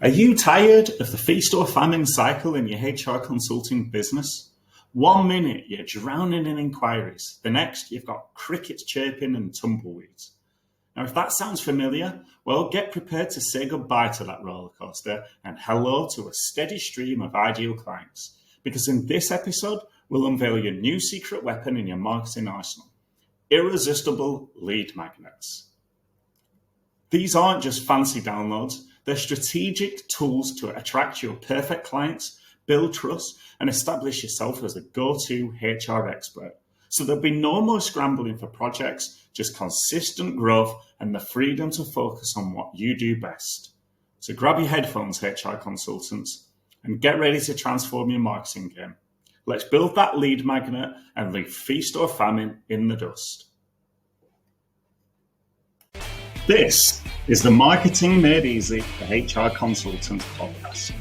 Are you tired of the feast or famine cycle in your HR consulting business? 1 minute you're drowning in inquiries, the next you've got crickets chirping and tumbleweeds. Now, if that sounds familiar, well, get prepared to say goodbye to that roller coaster and hello to a steady stream of ideal clients. Because in this episode, we'll unveil your new secret weapon in your marketing arsenal: irresistible lead magnets. These aren't just fancy downloads. They're strategic tools to attract your perfect clients, build trust, and establish yourself as a go-to HR expert. So there'll be no more scrambling for projects, just consistent growth and the freedom to focus on what you do best. So grab your headphones, HR consultants, and get ready to transform your marketing game. Let's build that lead magnet and leave feast or famine in the dust. This is the Marketing Made Easy for HR Consultants podcast,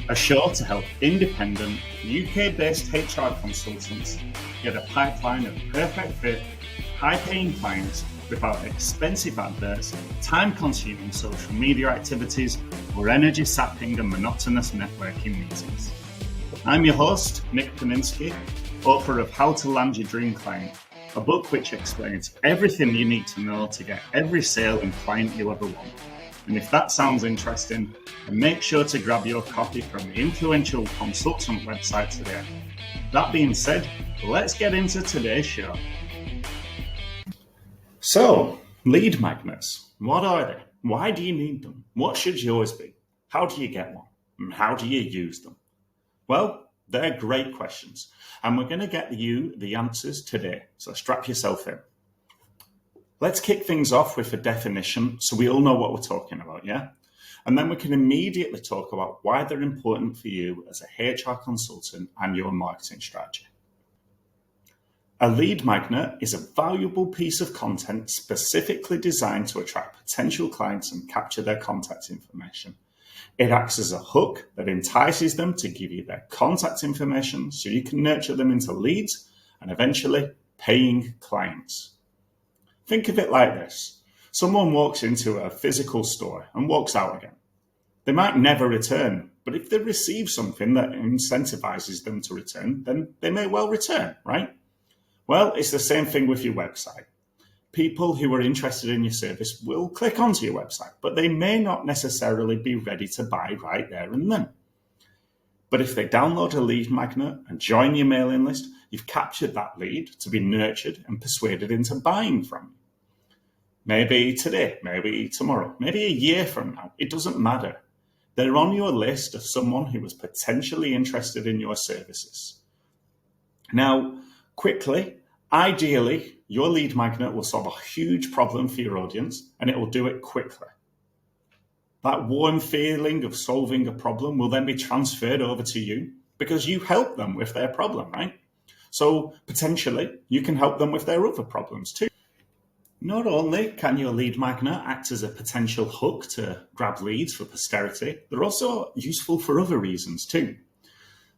a show to help independent, UK-based HR consultants get a pipeline of perfect fit, high-paying clients without expensive adverts, time-consuming social media activities, or energy-sapping and monotonous networking meetings. I'm your host, Nick Paninsky, author of How to Land Your Dream Client, a book which explains everything you need to know to get every sale and client you ever want. And if that sounds interesting, then make sure to grab your copy from the influential consultant website today. That being said, let's get into today's show. So, lead magnets, what are they? Why do you need them? What should yours be? How do you get one? And how do you use them? Well, they're great questions, and we're going to get you the answers today, so strap yourself in. Let's kick things off with a definition so we all know what we're talking about, yeah? And then we can immediately talk about why they're important for you as a HR consultant and your marketing strategy. A lead magnet is a valuable piece of content specifically designed to attract potential clients and capture their contact information. It acts as a hook that entices them to give you their contact information so you can nurture them into leads and eventually paying clients. Think of it like this. Someone walks into a physical store and walks out again. They might never return, but if they receive something that incentivizes them to return, then they may well return, right? Well, it's the same thing with your website. People who are interested in your service will click onto your website, but they may not necessarily be ready to buy right there and then. But if they download a lead magnet and join your mailing list, you've captured that lead to be nurtured and persuaded into buying from you. Maybe today, maybe tomorrow, maybe a year from now, it doesn't matter. They're on your list of someone who was potentially interested in your services. Now, quickly, ideally, your lead magnet will solve a huge problem for your audience, and it will do it quickly. That warm feeling of solving a problem will then be transferred over to you because you help them with their problem, right? So potentially, you can help them with their other problems too. Not only can your lead magnet act as a potential hook to grab leads for posterity, they're also useful for other reasons too.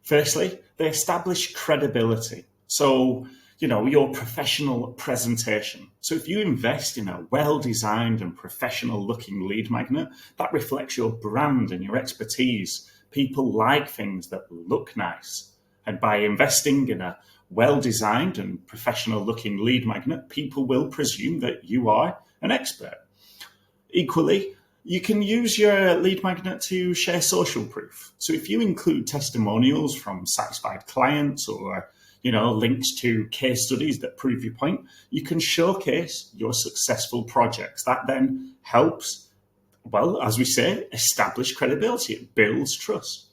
Firstly, they establish credibility. So, your professional presentation. So if you invest in a well-designed and professional-looking lead magnet, that reflects your brand and your expertise. People like things that look nice. And by investing in a well-designed and professional-looking lead magnet, people will presume that you are an expert. Equally, you can use your lead magnet to share social proof. So if you include testimonials from satisfied clients or links to case studies that prove your point, you can showcase your successful projects. That then helps, well, as we say, establish credibility. It builds trust.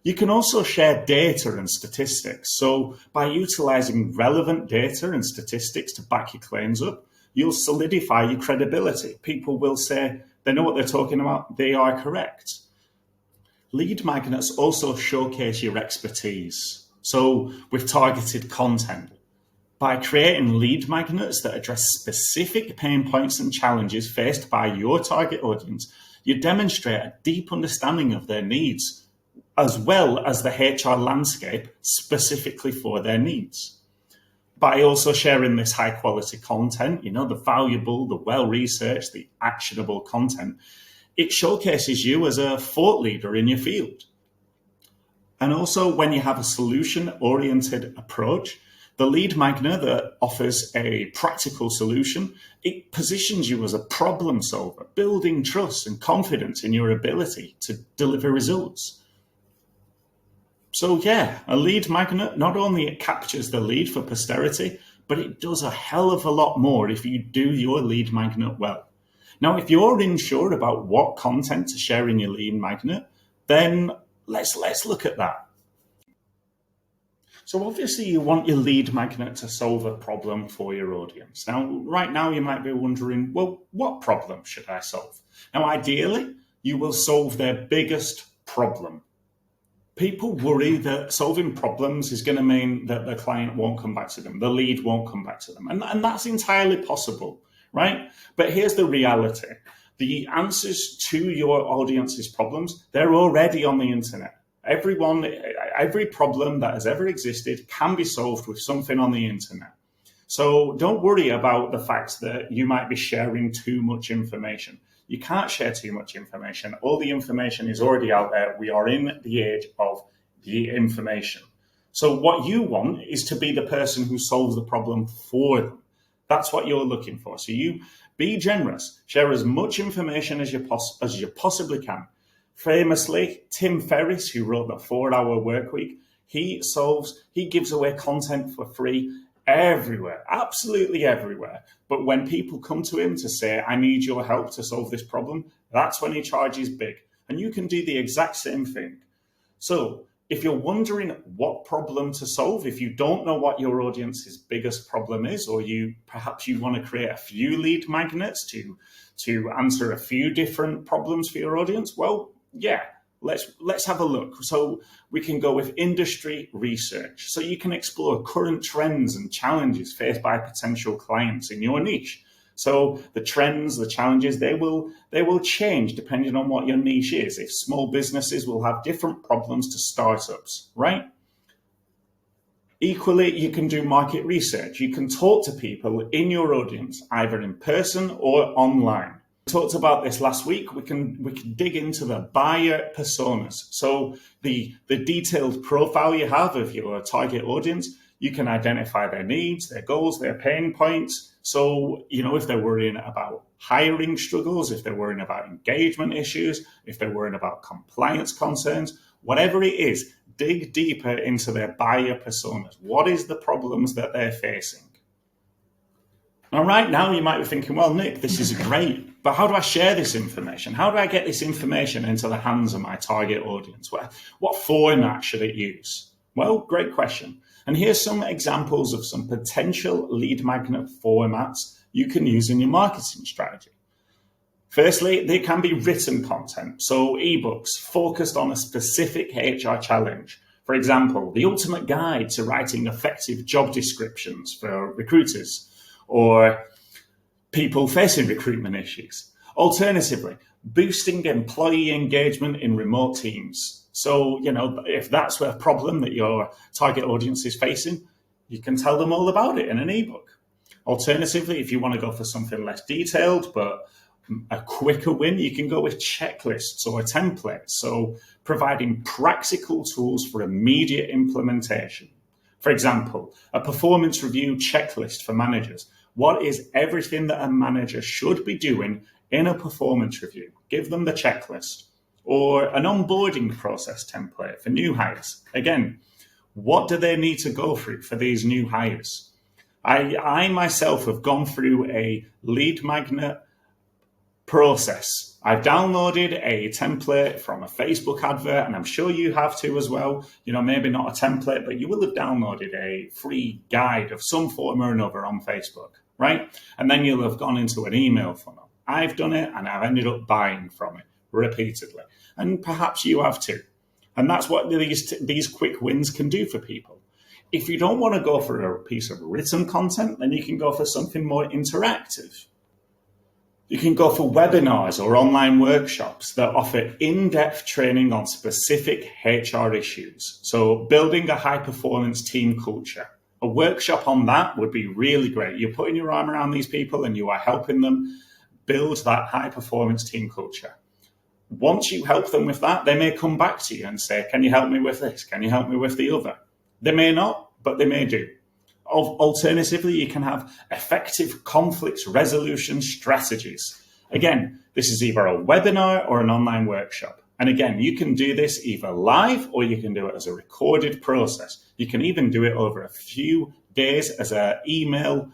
You can also share data and statistics. So by utilizing relevant data and statistics to back your claims up, you'll solidify your credibility. People will say they know what they're talking about. They are correct. Lead magnets also showcase your expertise. So with targeted content, by creating lead magnets that address specific pain points and challenges faced by your target audience, you demonstrate a deep understanding of their needs, as well as the HR landscape specifically for their needs. By also sharing this high quality content, the valuable, the well-researched, the actionable content, it showcases you as a thought leader in your field. And also, when you have a solution-oriented approach, the lead magnet that offers a practical solution, it positions you as a problem solver, building trust and confidence in your ability to deliver results. So yeah, a lead magnet, not only it captures the lead for posterity, but it does a hell of a lot more if you do your lead magnet well. Now, if you're unsure about what content to share in your lead magnet, then let's look at that. So obviously you want your lead magnet to solve a problem for your audience. Now, right now you might be wondering, well, what problem should I solve? Now, ideally, you will solve their biggest problem. People worry that solving problems is going to mean that the client won't come back to them, the lead won't come back to them. And that's entirely possible, right? But here's the reality. The answers to your audience's problems, they're already on the internet. Every problem that has ever existed can be solved with something on the internet. So don't worry about the fact that you might be sharing too much information. You can't share too much information. All the information is already out there. We are in the age of the information. So what you want is to be the person who solves the problem for them. That's what you're looking for. So you be generous. Share as much information as you possibly can. Famously, Tim Ferriss, who wrote the 4-Hour Workweek, he gives away content for free everywhere, absolutely everywhere. But when people come to him to say, I need your help to solve this problem, that's when he charges big. And you can do the exact same thing. So if you're wondering what problem to solve, if you don't know what your audience's biggest problem is, or perhaps you want to create a few lead magnets to answer a few different problems for your audience, well, yeah, let's have a look. So we can go with industry research. So you can explore current trends and challenges faced by potential clients in your niche. So the trends, the challenges, they will change depending on what your niche is. If small businesses will have different problems to startups, right? Equally, you can do market research. You can talk to people in your audience, either in person or online. We talked about this last week. We can dig into the buyer personas. So the detailed profile you have of your target audience, you can identify their needs, their goals, their pain points. So, if they're worrying about hiring struggles, if they're worrying about engagement issues, if they're worrying about compliance concerns, whatever it is, dig deeper into their buyer personas. What is the problems that they're facing? Now, right now, you might be thinking, well, Nick, this is great, but how do I share this information? How do I get this information into the hands of my target audience? What format should it use? Well, great question. And here's some examples of some potential lead magnet formats you can use in your marketing strategy. Firstly, they can be written content, so ebooks focused on a specific HR challenge. For example, the ultimate guide to writing effective job descriptions for recruiters or people facing recruitment issues. Alternatively, boosting employee engagement in remote teams. So, if that's a problem that your target audience is facing, you can tell them all about it in an ebook. Alternatively, if you want to go for something less detailed, but a quicker win, you can go with checklists or templates. So providing practical tools for immediate implementation. For example, a performance review checklist for managers. What is everything that a manager should be doing in a performance review? Give them the checklist. Or an onboarding process template for new hires. Again, what do they need to go through for these new hires? I myself have gone through a lead magnet process. I've downloaded a template from a Facebook advert, and I'm sure you have too as well. Maybe not a template, but you will have downloaded a free guide of some form or another on Facebook, right? And then you'll have gone into an email funnel. I've done it, and I've ended up buying from it repeatedly. And perhaps you have too. And that's what these quick wins can do for people. If you don't want to go for a piece of written content, then you can go for something more interactive. You can go for webinars or online workshops that offer in-depth training on specific HR issues. So building a high-performance team culture. A workshop on that would be really great. You're putting your arm around these people and you are helping them build that high-performance team culture. once you help them with that, they may come back to you and say, can you help me with this? Can you help me with the other? They may not, but they may do. Alternatively, you can have effective conflict resolution strategies. Again, this is either a webinar or an online workshop. And again, you can do this either live or you can do it as a recorded process. You can even do it over a few days as an email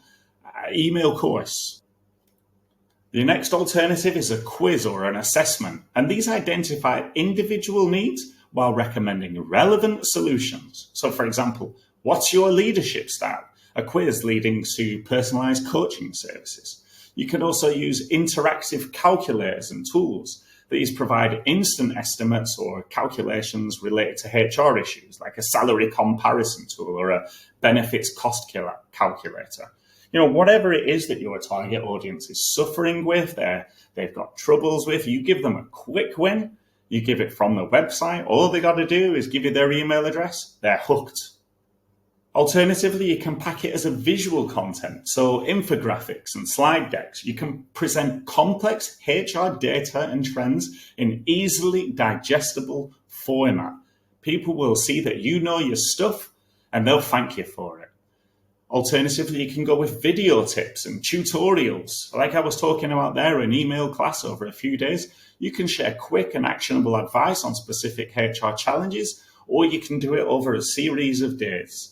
course. The next alternative is a quiz or an assessment, and these identify individual needs while recommending relevant solutions. So for example, what's your leadership style? A quiz leading to personalized coaching services. You can also use interactive calculators and tools. These provide instant estimates or calculations related to HR issues, like a salary comparison tool or a benefits cost calculator. Whatever it is that your target audience is suffering with, they've got troubles with, you give them a quick win, you give it from the website, all they got to do is give you their email address, they're hooked. Alternatively, you can pack it as a visual content, so infographics and slide decks. You can present complex HR data and trends in easily digestible format. People will see that you know your stuff and they'll thank you for it. Alternatively, you can go with video tips and tutorials. Like I was talking about there, an email class over a few days. You can share quick and actionable advice on specific HR challenges, or you can do it over a series of days.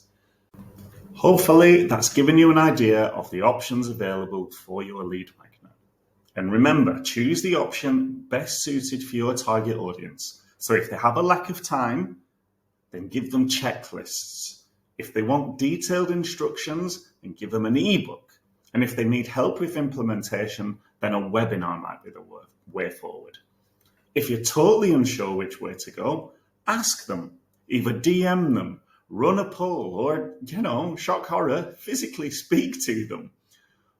Hopefully, that's given you an idea of the options available for your lead magnet. And remember, choose the option best suited for your target audience. So if they have a lack of time, then give them checklists. If they want detailed instructions, then give them an ebook. And if they need help with implementation, then a webinar might be the way forward. If you're totally unsure which way to go, ask them. Either DM them, run a poll, or, shock horror, physically speak to them.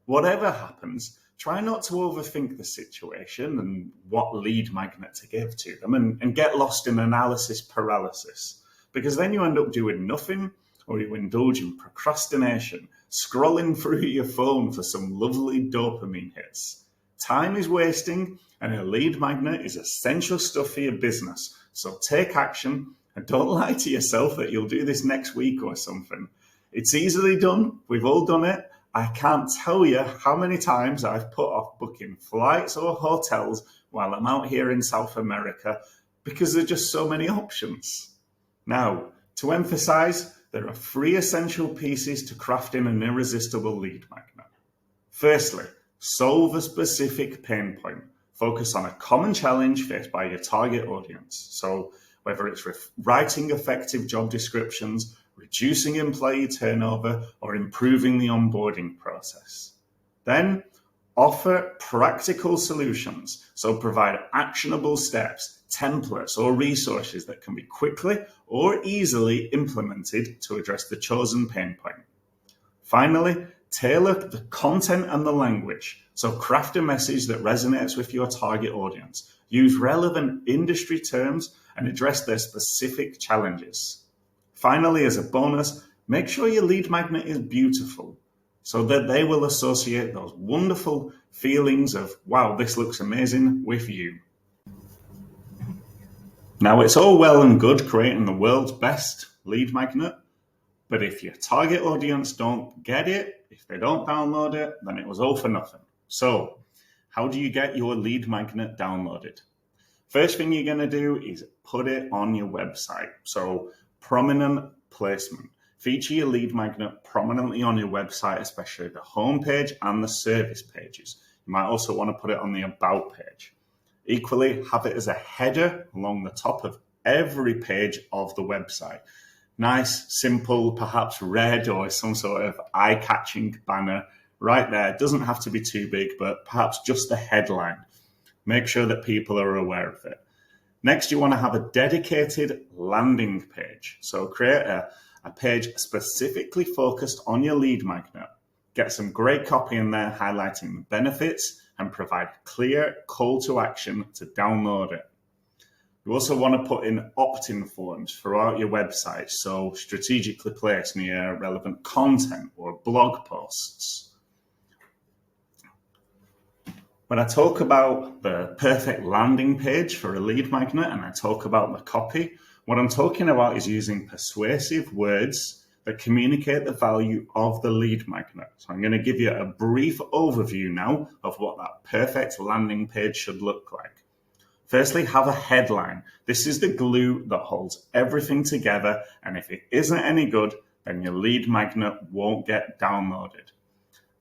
Whatever happens, try not to overthink the situation and what lead magnet to give to them and get lost in analysis paralysis, because then you end up doing nothing, or you indulge in procrastination, scrolling through your phone for some lovely dopamine hits. Time is wasting, and a lead magnet is essential stuff for your business. So take action, and don't lie to yourself that you'll do this next week or something. It's easily done. We've all done it. I can't tell you how many times I've put off booking flights or hotels while I'm out here in South America because there are just so many options. Now, to emphasize, there are 3 essential pieces to crafting an irresistible lead magnet. Firstly, solve a specific pain point. Focus on a common challenge faced by your target audience. So whether it's writing effective job descriptions, reducing employee turnover, or improving the onboarding process. Then offer practical solutions. So provide actionable steps, templates, or resources that can be quickly or easily implemented to address the chosen pain point. Finally, tailor the content and the language. So craft a message that resonates with your target audience. Use relevant industry terms and address their specific challenges. Finally, as a bonus, make sure your lead magnet is beautiful so that they will associate those wonderful feelings of, wow, this looks amazing with you. Now, it's all well and good creating the world's best lead magnet, but if your target audience don't get it, if they don't download it, then it was all for nothing. So, how do you get your lead magnet downloaded? First thing you're going to do is put it on your website. So, prominent placement. Feature your lead magnet prominently on your website, especially the homepage and the service pages. You might also want to put it on the About page. Equally, have it as a header along the top of every page of the website. Nice, simple, perhaps red or some sort of eye-catching banner right there. It doesn't have to be too big, but perhaps just the headline. Make sure that people are aware of it. Next, you want to have a dedicated landing page. So create a page specifically focused on your lead magnet. Get some great copy in there highlighting the benefits and provide a clear call to action to download it. You also want to put in opt-in forms throughout your website, so strategically placed near relevant content or blog posts. When I talk about the perfect landing page for a lead magnet and I talk about the copy, what I'm talking about is using persuasive words that communicate the value of the lead magnet. So I'm going to give you a brief overview now of what that perfect landing page should look like. Firstly, have a headline. This is the glue that holds everything together, and if it isn't any good, then your lead magnet won't get downloaded.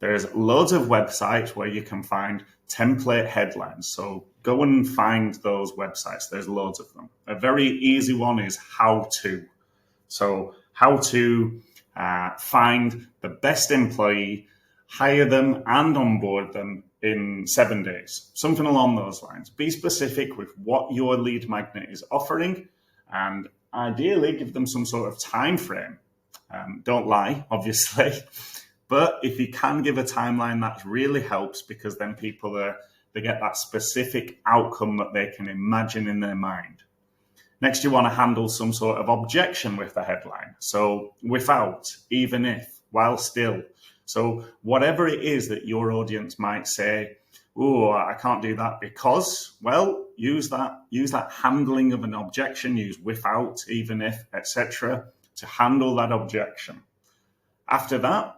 There's loads of websites where you can find template headlines. So go and find those websites. There's loads of them. A very easy one is how to. So how to find the best employee, hire them and onboard them in 7 days. Something along those lines. Be specific with what your lead magnet is offering and ideally give them some sort of time frame. Don't lie, obviously. But if you can give a timeline, that really helps because then people they get that specific outcome that they can imagine in their mind. Next, you want to handle some sort of objection with the headline. So without, even if, while still. So whatever it is that your audience might say, oh, I can't do that because, well, use that handling of an objection, use without, even if, etc. to handle that objection. After that,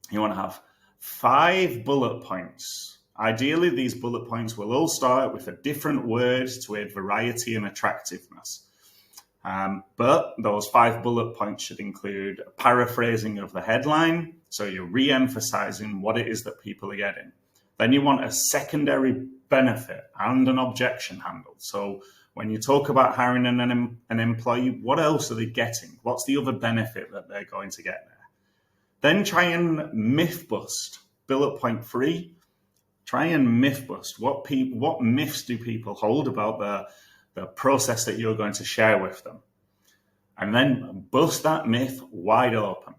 you want to have 5 bullet points. Ideally, these bullet points will all start with a different word to aid variety and attractiveness. But those 5 bullet points should include a paraphrasing of the headline, so you're re-emphasizing what it is that people are getting. Then you want a secondary benefit and an objection handle. So when you talk about hiring an employee, what else are they getting? What's the other benefit that they're going to get there? Then try and myth bust. Bullet point 3, try and myth bust. What myths do people hold about the process that you're going to share with them? And then bust that myth wide open.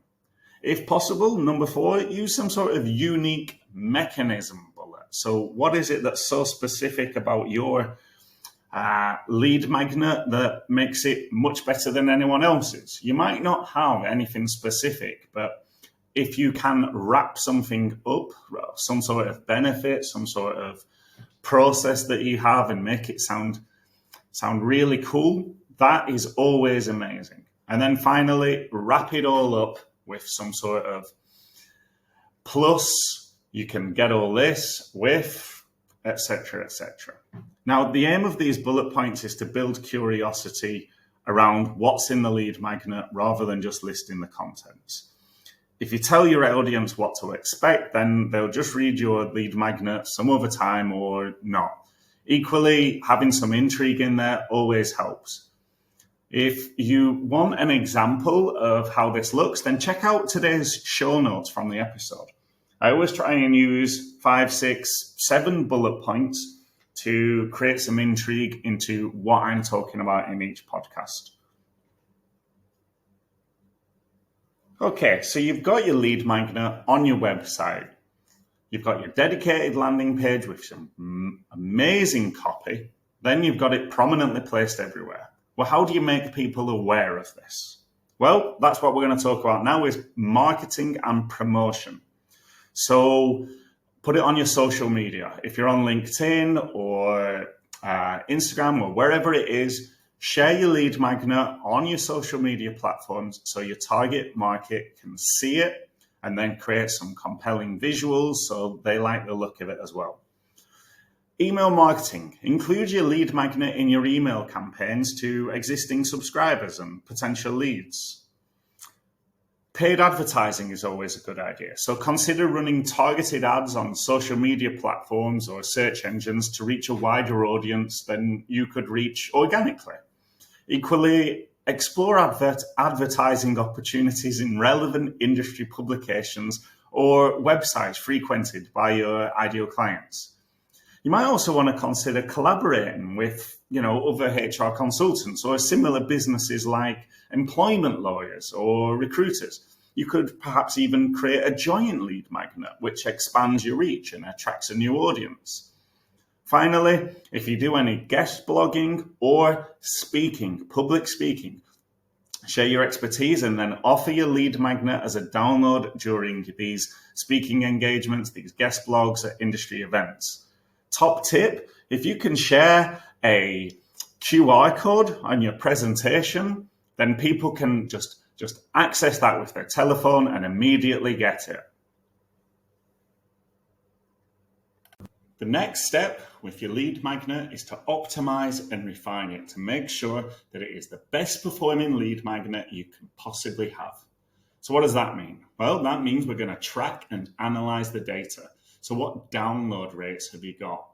If possible, number 4, use some sort of unique mechanism bullet. So what is it that's so specific about your lead magnet that makes it much better than anyone else's? You might not have anything specific, but if you can wrap something up, some sort of benefit, some sort of process that you have and make it sound really cool, that is always amazing. And then finally, wrap it all up with some sort of plus, you can get all this with, etc., etc. Now, the aim of these bullet points is to build curiosity around what's in the lead magnet rather than just listing the contents. If you tell your audience what to expect, then they'll just read your lead magnet some other time or not. Equally, having some intrigue in there always helps. If you want an example of how this looks, then check out today's show notes from the episode. I always try and use 5, 6, 7 bullet points to create some intrigue into what I'm talking about in each podcast. Okay, so you've got your lead magnet on your website. You've got your dedicated landing page with some amazing copy. Then you've got it prominently placed everywhere. Well, how do you make people aware of this? Well, that's what we're going to talk about now is marketing and promotion. So put it on your social media. If you're on LinkedIn or Instagram or wherever it is, share your lead magnet on your social media platforms so your target market can see it and then create some compelling visuals so they like the look of it as well. Email marketing. Include your lead magnet in your email campaigns to existing subscribers and potential leads. Paid advertising is always a good idea. So consider running targeted ads on social media platforms or search engines to reach a wider audience than you could reach organically. Equally, explore advertising opportunities in relevant industry publications or websites frequented by your ideal clients. You might also want to consider collaborating with, other HR consultants or similar businesses like employment lawyers or recruiters. You could perhaps even create a joint lead magnet, which expands your reach and attracts a new audience. Finally, if you do any guest blogging or public speaking, share your expertise and then offer your lead magnet as a download during these speaking engagements, these guest blogs at industry events. Top tip, if you can share a QR code on your presentation, then people can just access that with their telephone and immediately get it. The next step with your lead magnet is to optimize and refine it to make sure that it is the best performing lead magnet you can possibly have. So what does that mean? Well, that means we're going to track and analyze the data. So what download rates have you got?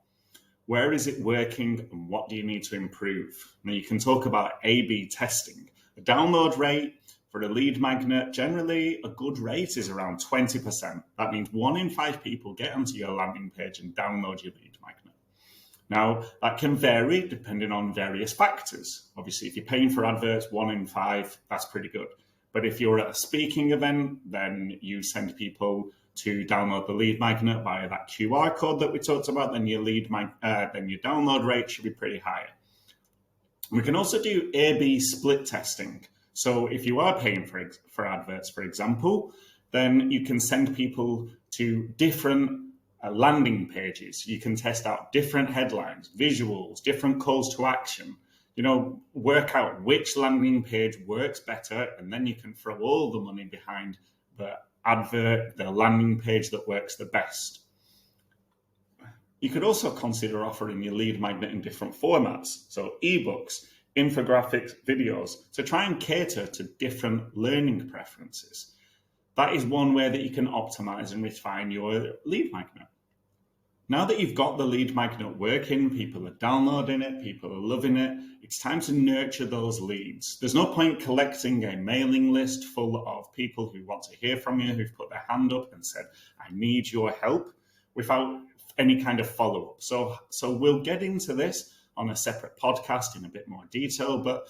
Where is it working and what do you need to improve? Now you can talk about A/B testing. A download rate for a lead magnet, generally a good rate is around 20%. That means 1 in 5 people get onto your landing page and download your lead magnet. Now that can vary depending on various factors. Obviously, if you're paying for adverts, 1 in 5, that's pretty good. But if you're at a speaking event, then you send people to download the lead magnet via that QR code that we talked about, then your download rate should be pretty high. We can also do A/B split testing. So if you are paying for adverts, for example, then you can send people to different landing pages. You can test out different headlines, visuals, different calls to action. Work out which landing page works better, and then you can throw all the money behind the advert, the landing page that works the best. You could also consider offering your lead magnet in different formats, so ebooks, infographics, videos, to try and cater to different learning preferences. That is one way that you can optimize and refine your lead magnet. Now that you've got the lead magnet working, people are downloading it, people are loving it, it's time to nurture those leads. There's no point collecting a mailing list full of people who want to hear from you, who've put their hand up and said, I need your help, without any kind of follow-up. So we'll get into this on a separate podcast in a bit more detail, but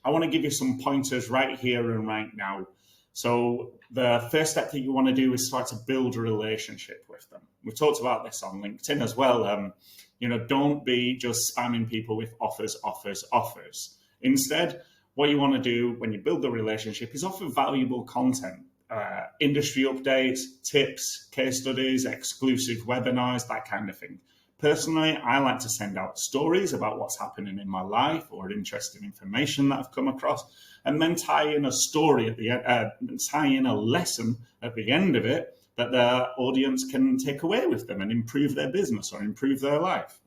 I want to give you some pointers right here and right now. So the first step that you want to do is start to build a relationship with them. We've talked about this on LinkedIn as well. Don't be just spamming people with offers. Instead, what you want to do when you build the relationship is offer valuable content, industry updates, tips, case studies, exclusive webinars, that kind of thing. Personally, I like to send out stories about what's happening in my life or interesting information that I've come across, and then tie in a story at the end, tie in a lesson at the end of it that the audience can take away with them and improve their business or improve their life.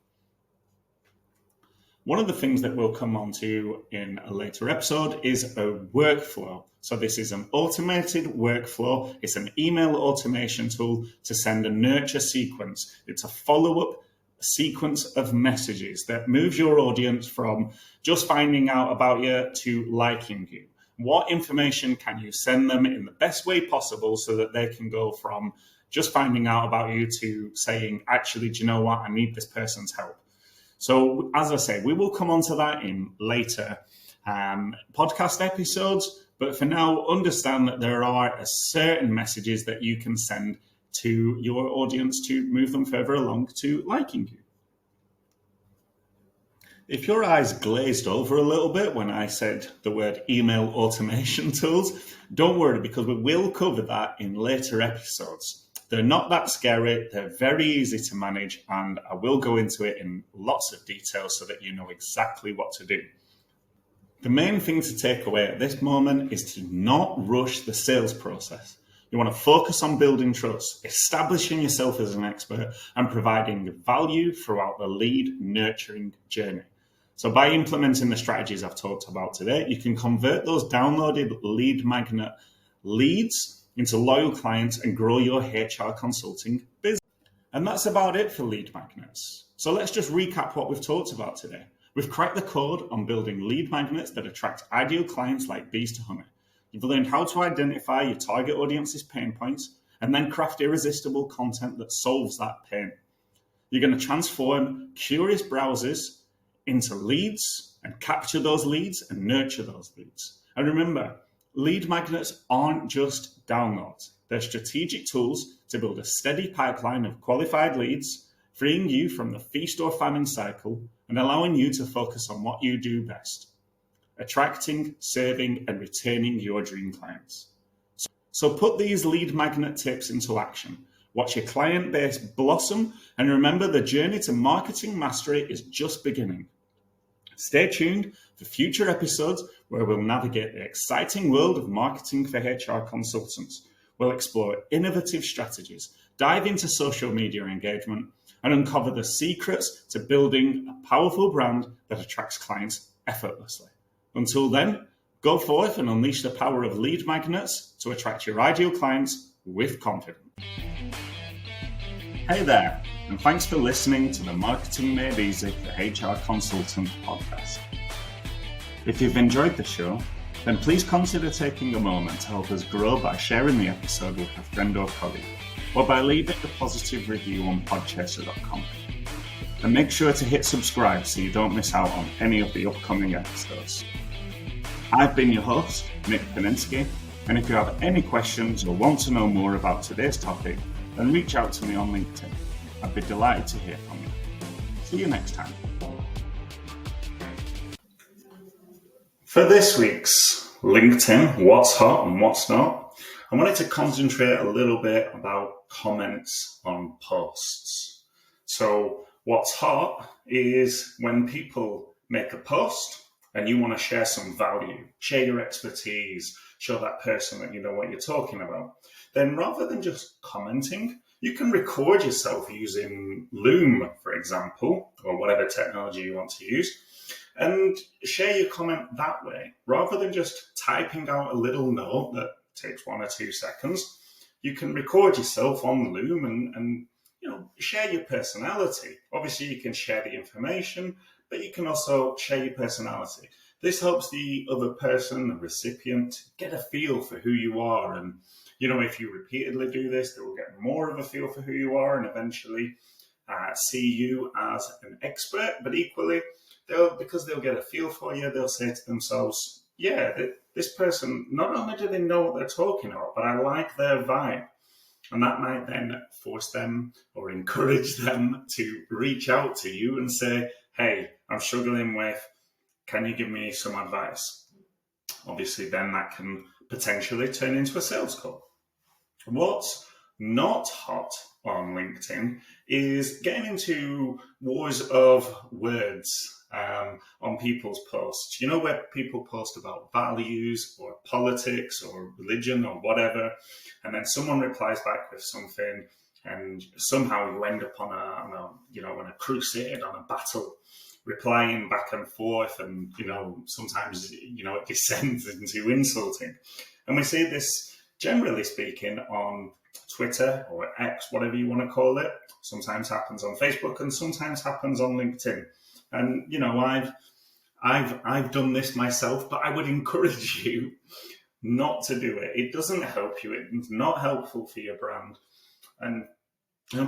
One of the things that we'll come on to in a later episode is a workflow. So this is an automated workflow. It's an email automation tool to send a nurture sequence. It's a follow-up sequence of messages that moves your audience from just finding out about you to liking you. What information can you send them in the best way possible so that they can go from just finding out about you to saying, actually, do you know what? I need this person's help. So as I say, we will come on to that in later podcast episodes. But for now, understand that there are certain messages that you can send to your audience to move them further along to liking you. If your eyes glazed over a little bit when I said the word email automation tools, don't worry, because we will cover that in later episodes. They're not that scary, they're very easy to manage, and I will go into it in lots of detail so that you know exactly what to do. The main thing to take away at this moment is to not rush the sales process. You want to focus on building trust, establishing yourself as an expert, and providing value throughout the lead nurturing journey. So by implementing the strategies I've talked about today, you can convert those downloaded lead magnet leads into loyal clients and grow your HR consulting business. And that's about it for lead magnets. So let's just recap what we've talked about today. We've cracked the code on building lead magnets that attract ideal clients like bees to honey. You've learned how to identify your target audience's pain points and then craft irresistible content that solves that pain. You're going to transform curious browsers into leads and capture those leads and nurture those leads. And remember, lead magnets aren't just downloads. They're strategic tools to build a steady pipeline of qualified leads, freeing you from the feast or famine cycle and allowing you to focus on what you do best: attracting, serving, and retaining your dream clients. So put these lead magnet tips into action. Watch your client base blossom, and remember, the journey to marketing mastery is just beginning. Stay tuned for future episodes where we'll navigate the exciting world of marketing for HR consultants. We'll explore innovative strategies, dive into social media engagement, and uncover the secrets to building a powerful brand that attracts clients effortlessly. Until then, go forth and unleash the power of lead magnets to attract your ideal clients with confidence. Hey there, and thanks for listening to the Marketing Made Easy for HR Consultant podcast. If you've enjoyed the show, then please consider taking a moment to help us grow by sharing the episode with a friend or colleague, or by leaving a positive review on podchaser.com. And make sure to hit subscribe so you don't miss out on any of the upcoming episodes. I've been your host, Nick Paninsky, and if you have any questions or want to know more about today's topic, then reach out to me on LinkedIn. I'd be delighted to hear from you. See you next time. For this week's LinkedIn, what's hot and what's not, I wanted to concentrate a little bit about comments on posts. So what's hot is when people make a post and you want to share some value, share your expertise, show that person that you know what you're talking about. Then rather than just commenting, you can record yourself using Loom, for example, or whatever technology you want to use, and share your comment that way. Rather than just typing out a little note that takes 1 or 2 seconds, you can record yourself on Loom and share your personality. Obviously, you can share the information, but you can also share your personality. This helps the other person, the recipient, get a feel for who you are. And, if you repeatedly do this, they will get more of a feel for who you are and eventually see you as an expert. But equally, because they'll get a feel for you, they'll say to themselves, yeah, this person, not only do they know what they're talking about, but I like their vibe. And that might then force them or encourage them to reach out to you and say, hey, I'm struggling with, can you give me some advice? Obviously, then that can potentially turn into a sales call. What's not hot on LinkedIn is getting into wars of words on people's posts. Where people post about values or politics or religion or whatever, and then someone replies back with something, and somehow you end up on a crusade, on a battle, replying back and forth, and sometimes it descends into insulting. And we see this, generally speaking, on Twitter or X, whatever you want to call it. Sometimes happens on Facebook and sometimes happens on LinkedIn. And I've done this myself, but I would encourage you not to do it. It doesn't help you. It's not helpful for your brand. And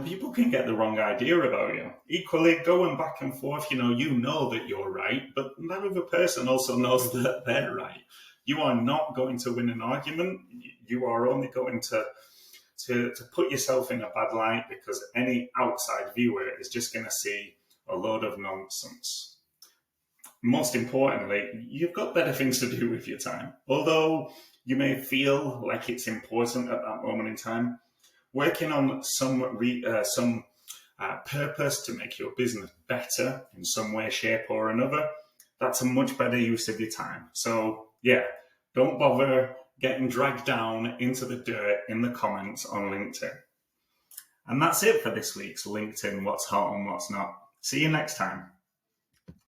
people can get the wrong idea about you. Equally, going back and forth, you know that you're right, but that other person also knows that they're right. You are not going to win an argument. You are only going to put yourself in a bad light, because any outside viewer is just going to see a load of nonsense. Most importantly, you've got better things to do with your time. Although you may feel like it's important at that moment in time, working on some purpose to make your business better in some way, shape or another, that's a much better use of your time. So yeah, don't bother getting dragged down into the dirt in the comments on LinkedIn. And that's it for this week's LinkedIn What's Hot and What's Not. See you next time.